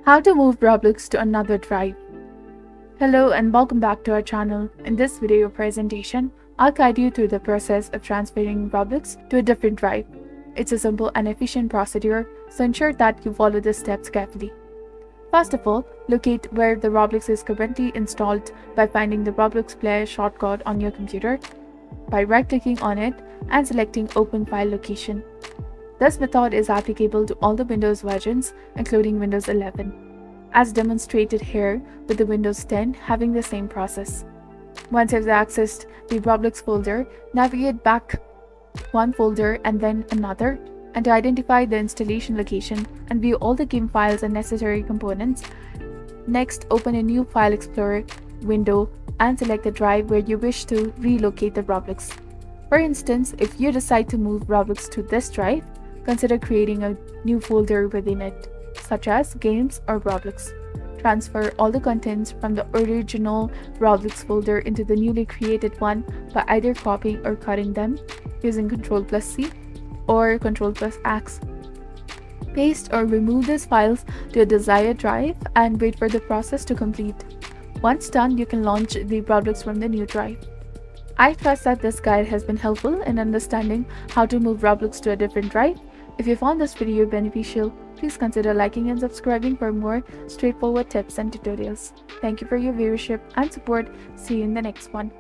How to move Roblox to another drive. Hello and welcome back to our channel. In this video presentation, I'll guide you through the process of transferring Roblox to a different drive. It's a simple and efficient procedure, so ensure that you follow the steps carefully. First of all, locate where the Roblox is currently installed by finding the Roblox player shortcut on your computer, by right-clicking on it and selecting Open File Location. This method is applicable to all the Windows versions, including Windows 11, as demonstrated here with the Windows 10 having the same process. Once you've accessed the Roblox folder, navigate back one folder and then another, and to identify the installation location and view all the game files and necessary components. Next, open a new File Explorer window and select the drive where you wish to relocate the Roblox. For instance, if you decide to move Roblox to this drive, consider creating a new folder within it, such as Games or Roblox. Transfer all the contents from the original Roblox folder into the newly created one by either copying or cutting them using Ctrl+C or Ctrl+X. Paste or remove these files to a desired drive and wait for the process to complete. Once done, you can launch the Roblox from the new drive. I trust that this guide has been helpful in understanding how to move Roblox to a different drive. If you found this video beneficial, please consider liking and subscribing for more straightforward tips and tutorials. Thank you for your viewership and support. See you in the next one.